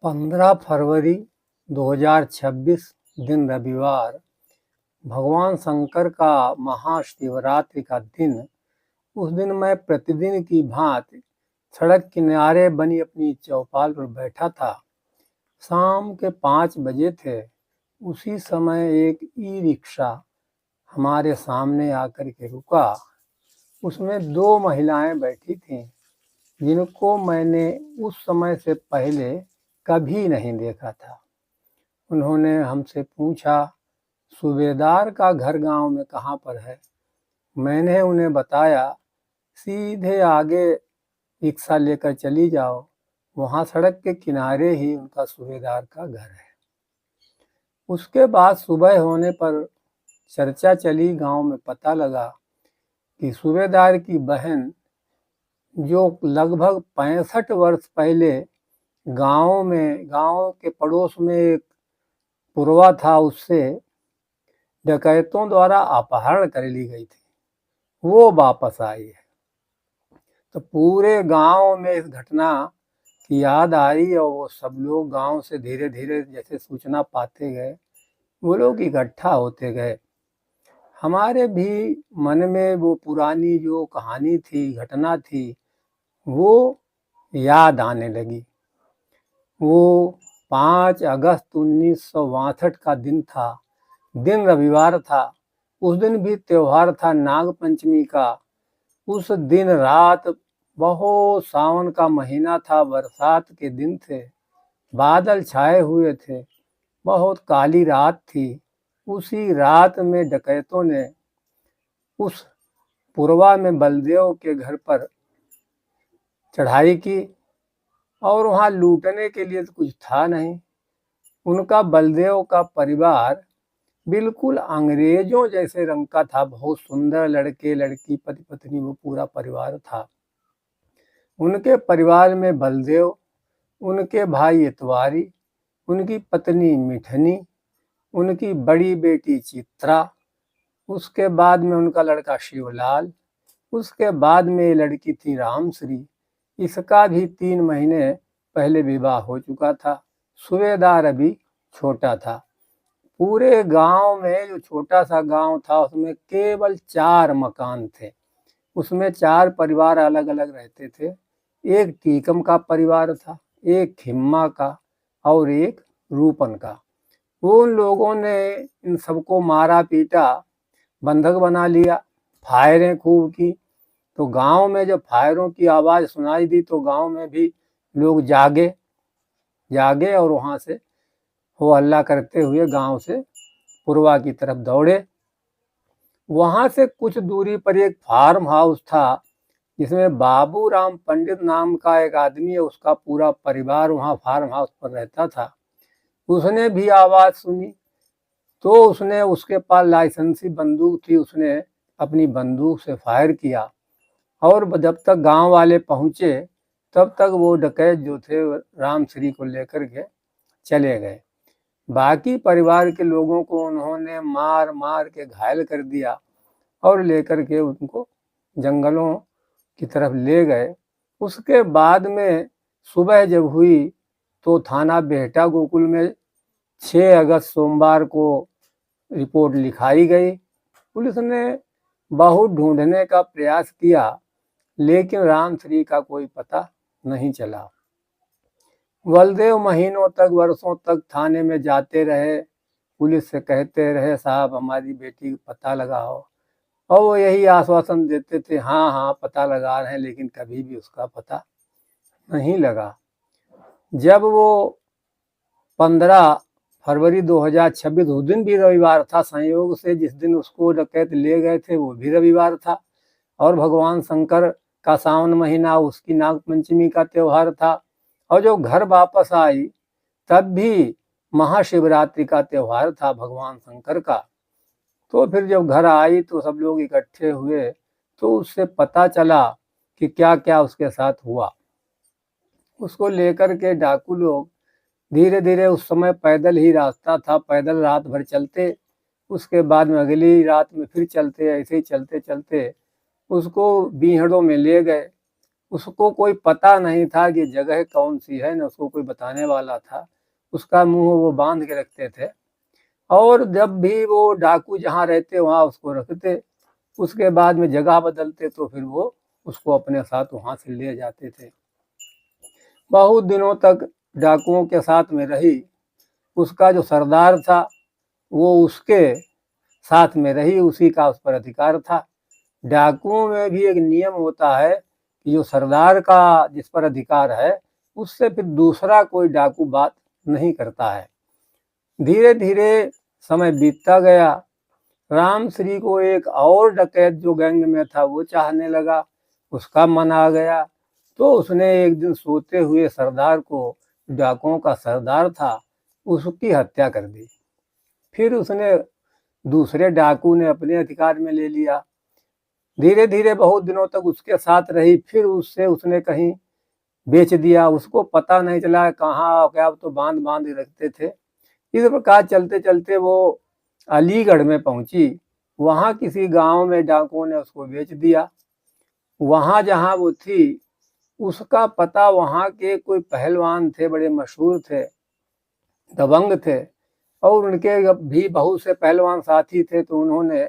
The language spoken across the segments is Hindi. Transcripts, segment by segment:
15 फरवरी 2026 दिन रविवार। भगवान शंकर का महाशिवरात्रि का दिन। उस दिन मैं प्रतिदिन की भांति सड़क किनारे बनी अपनी चौपाल पर बैठा था। शाम के 5 बजे थे। उसी समय एक ई रिक्शा हमारे सामने आकर के रुका। उसमें 2 महिलाएं बैठी थीं, जिनको मैंने उस समय से पहले कभी नहीं देखा था। उन्होंने हमसे पूछा, सूबेदार का घर गांव में कहाँ पर है? मैंने उन्हें बताया, सीधे आगे रिक्शा लेकर चली जाओ, वहाँ सड़क के किनारे ही उनका सूबेदार का घर है। उसके बाद सुबह होने पर चर्चा चली, गांव में पता लगा कि सूबेदार की बहन, जो लगभग 65 वर्ष पहले गांव के पड़ोस में एक पुरवा था, उससे डकैतों द्वारा अपहरण कर ली गई थी, वो वापस आई है। तो पूरे गांव में इस घटना की याद आई और वो सब लोग गांव से धीरे धीरे जैसे सूचना पाते गए, वो लोग इकट्ठा होते गए। हमारे भी मन में वो पुरानी जो कहानी थी, घटना थी, वो याद आने लगी। वो 5 अगस्त 1962 का दिन था। दिन रविवार था। उस दिन भी त्योहार था नाग पंचमी का। उस दिन रात बहुत सावन का महीना था, बरसात के दिन थे, बादल छाए हुए थे, बहुत काली रात थी। उसी रात में डकैतों ने उस पुरवा में बलदेव के घर पर चढ़ाई की और वहाँ लूटने के लिए तो कुछ था नहीं। उनका, बलदेव का परिवार बिल्कुल अंग्रेजों जैसे रंग का था, बहुत सुंदर लड़के लड़की, पति पत्नी, वो पूरा परिवार था। उनके परिवार में बलदेव, उनके भाई इतवारी, उनकी पत्नी मिठनी, उनकी बड़ी बेटी चित्रा, उसके बाद में उनका लड़का शिवलाल, उसके बाद में ये लड़की थी रामश्री। इसका भी 3 महीने पहले विवाह हो चुका था। सूबेदार अभी छोटा था। पूरे गांव में, जो छोटा सा गांव था, उसमें केवल 4 मकान थे। उसमें 4 परिवार अलग अलग रहते थे। एक टीकम का परिवार था, एक खिम्मा का और एक रूपन का। उन लोगों ने इन सबको मारा पीटा, बंधक बना लिया, फायरें खूब की। तो गांव में जब फायरों की आवाज़ सुनाई दी तो गांव में भी लोग जागे और वहाँ से हो हल्ला करते हुए गांव से पुरवा की तरफ दौड़े। वहाँ से कुछ दूरी पर एक फार्म हाउस था, जिसमें बाबू राम पंडित नाम का एक आदमी है, उसका पूरा परिवार वहाँ फार्म हाउस पर रहता था। उसने भी आवाज़ सुनी तो उसने, उसके पास लाइसेंसी बंदूक थी, उसने अपनी बंदूक से फायर किया और जब तक गांव वाले पहुँचे तब तक वो डकैत जो थे रामश्री को लेकर के चले गए। बाकी परिवार के लोगों को उन्होंने मार मार के घायल कर दिया और लेकर के उनको जंगलों की तरफ ले गए। उसके बाद में सुबह जब हुई तो थाना बेहटा गोकुल में 6 अगस्त सोमवार को रिपोर्ट लिखाई गई। पुलिस ने बहुत ढूंढने का प्रयास किया, लेकिन रामश्री का कोई पता नहीं चला। बलदेव महीनों तक, वर्षों तक थाने में जाते रहे, पुलिस से कहते रहे, साहब हमारी बेटी का पता लगाओ, और वो यही आश्वासन देते थे, हाँ हाँ पता लगा रहे हैं, लेकिन कभी भी उसका पता नहीं लगा। जब वो 15 फरवरी 2026, उस दिन भी रविवार था, संयोग से जिस दिन उसको डकैत ले गए थे वो भी रविवार था, और भगवान शंकर का सावन महीना, उसकी नाग पंचमी का त्यौहार था, और जो घर वापस आई तब भी महाशिवरात्रि का त्यौहार था भगवान शंकर का। तो फिर जब घर आई तो सब लोग इकट्ठे हुए तो उससे पता चला कि क्या क्या उसके साथ हुआ। उसको लेकर के डाकू लोग धीरे धीरे, उस समय पैदल ही रास्ता था, पैदल रात भर चलते, उसके बाद में अगली रात में फिर चलते, ऐसे ही चलते चलते उसको बीहड़ों में ले गए। उसको कोई पता नहीं था कि जगह कौन सी है, न उसको कोई बताने वाला था। उसका मुंह वो बांध के रखते थे और जब भी वो डाकू जहाँ रहते वहाँ उसको रखते। उसके बाद में जगह बदलते तो फिर वो उसको अपने साथ वहाँ से ले जाते थे। बहुत दिनों तक डाकुओं के साथ में रही। उसका जो सरदार था वो उसके साथ में रही, उसी का उस पर अधिकार था। डाकुओं में भी एक नियम होता है कि जो सरदार का जिस पर अधिकार है उससे फिर दूसरा कोई डाकू बात नहीं करता है। धीरे धीरे समय बीतता गया। राम श्री को एक और डकैत जो गैंग में था वो चाहने लगा। उसका मन आ गया तो उसने एक दिन सोते हुए सरदार को, डाकुओं का सरदार था, उसकी हत्या कर दी। फिर उसने दूसरे डाकू ने अपने अधिकार में ले लिया। धीरे धीरे बहुत दिनों तक उसके साथ रही, फिर उससे उसने कहीं बेच दिया। उसको पता नहीं चला कहाँ क्या, तो बांध बांध रखते थे। इस प्रकार चलते चलते वो अलीगढ़ में पहुंची। वहाँ किसी गांव में डाकुओं ने उसको बेच दिया। वहाँ जहाँ वो थी उसका पता वहाँ के कोई पहलवान थे, बड़े मशहूर थे, दबंग थे, और उनके भी बहुत से पहलवान साथी थे। तो उन्होंने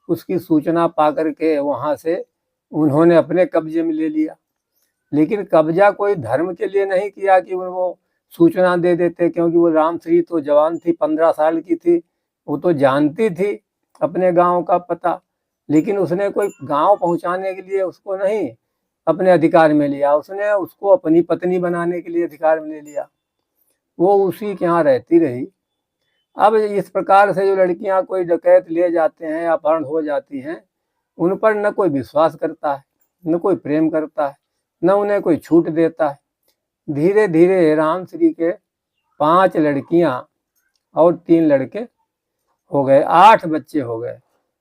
उसकी सूचना पा करके वहाँ से उन्होंने अपने कब्जे में ले लिया। लेकिन कब्जा कोई धर्म के लिए नहीं किया कि वो सूचना दे देते, क्योंकि वो रामश्री तो जवान थी, 15 साल की थी, वो तो जानती थी अपने गांव का पता। लेकिन उसने कोई गांव पहुंचाने के लिए उसको नहीं अपने अधिकार में लिया, उसने उसको अपनी पत्नी बनाने के लिए अधिकार में ले लिया। वो उसी के यहाँ रहती रही। अब इस प्रकार से जो लड़कियां कोई डकैत ले जाते हैं, अपहरण हो जाती हैं, उन पर न कोई विश्वास करता है, न कोई प्रेम करता है, न उन्हें कोई छूट देता है। धीरे धीरे राम श्री के 5 लड़कियां और 3 लड़के हो गए, 8 बच्चे हो गए।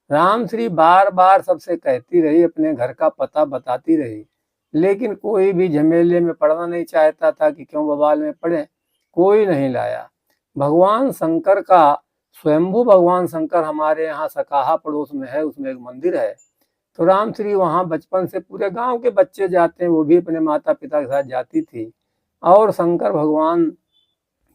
राम श्री बार बार सबसे कहती रही, अपने घर का पता बताती रही, लेकिन कोई भी झमेले में पड़ना नहीं चाहता था कि क्यों बवाल में पड़े। कोई नहीं लाया। भगवान शंकर का, स्वयंभू भगवान शंकर हमारे यहाँ सकाहा पड़ोस में है, उसमें एक मंदिर है। तो राम श्री वहाँ बचपन से, पूरे गांव के बच्चे जाते हैं, वो भी अपने माता पिता के साथ जाती थी और शंकर भगवान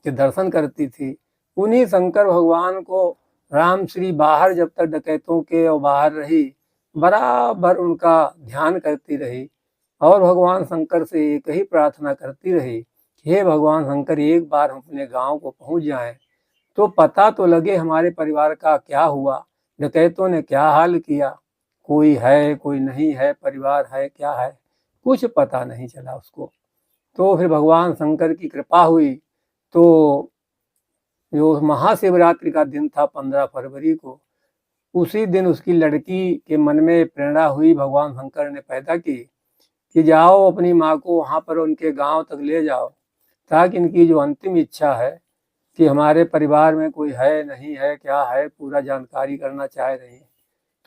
के दर्शन करती थी। उन्हीं शंकर भगवान को राम श्री बाहर जब तक डकैतों के और बाहर रही, बराबर उनका ध्यान करती रही और भगवान शंकर से एक ही प्रार्थना करती रही, हे भगवान शंकर, एक बार हम अपने गांव को पहुंच जाएं तो पता तो लगे हमारे परिवार का क्या हुआ, डकैतों ने क्या हाल किया, कोई है कोई नहीं है, परिवार है क्या है, कुछ पता नहीं चला उसको। तो फिर भगवान शंकर की कृपा हुई। तो जो महाशिवरात्रि का दिन था 15 फरवरी को, उसी दिन उसकी लड़की के मन में प्रेरणा हुई, भगवान शंकर ने पैदा की कि जाओ अपनी माँ को वहाँ पर उनके गांव तक ले जाओ, ताकि इनकी जो अंतिम इच्छा है कि हमारे परिवार में कोई है नहीं है क्या है, पूरा जानकारी करना चाह रही है।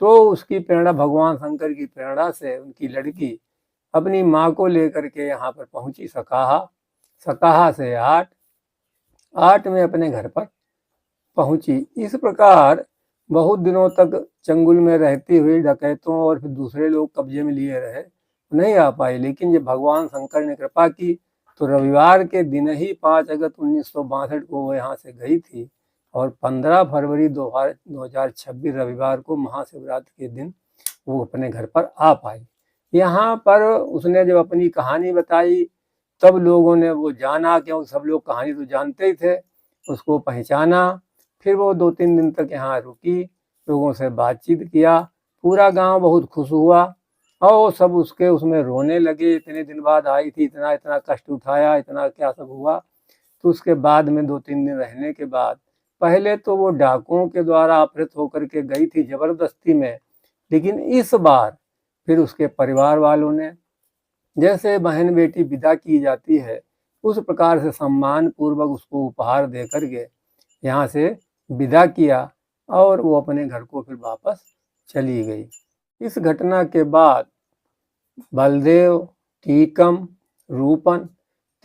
तो उसकी प्रेरणा, भगवान शंकर की प्रेरणा से उनकी लड़की अपनी माँ को लेकर के यहाँ पर पहुंची सकाहा। सकाहा से 8 में अपने घर पर पहुंची। इस प्रकार बहुत दिनों तक चंगुल में रहती हुई डकैतों और फिर दूसरे लोग कब्जे में लिए रहे, नहीं आ पाई। लेकिन जब भगवान शंकर ने कृपा की तो रविवार के दिन ही 5 अगस्त 1962 को वो यहाँ से गई थी और 15 फरवरी 2026 रविवार को महाशिवरात्रि के दिन वो अपने घर पर आ पाई। यहाँ पर उसने जब अपनी कहानी बताई तब लोगों ने वो जाना, क्योंकि सब लोग कहानी तो जानते ही थे, उसको पहचाना। फिर वो 2-3 दिन तक यहाँ रुकी, लोगों से बातचीत किया। पूरा गांव बहुत खुश हुआ और सब उसके उसमें रोने लगे, इतने दिन बाद आई थी, इतना इतना कष्ट उठाया, इतना क्या सब हुआ। तो उसके बाद में 2-3 दिन रहने के बाद, पहले तो वो डाकुओं के द्वारा अपहृत होकर के गई थी जबरदस्ती में, लेकिन इस बार फिर उसके परिवार वालों ने, जैसे बहन बेटी विदा की जाती है उस प्रकार से सम्मान पूर्वक उसको उपहार दे करके यहाँ से विदा किया और वो अपने घर को फिर वापस चली गई। इस घटना के बाद बलदेव, टीकम, रूपन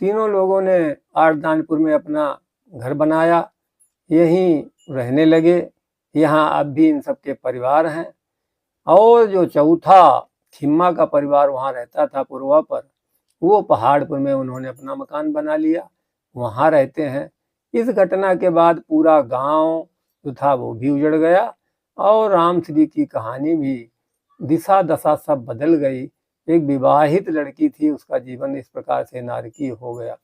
तीनों लोगों ने आड़दानपुर में अपना घर बनाया, यहीं रहने लगे। यहाँ अब भी इन सबके परिवार हैं। और जो चौथा खिम्मा का परिवार वहाँ रहता था पुरवा पर, वो पहाड़पुर में उन्होंने अपना मकान बना लिया, वहाँ रहते हैं। इस घटना के बाद पूरा गांव जो था वो भी उजड़ गया और राम श्री की कहानी भी दिशा दशा सब बदल गई। एक विवाहित लड़की थी, उसका जीवन इस प्रकार से नारकीय हो गया।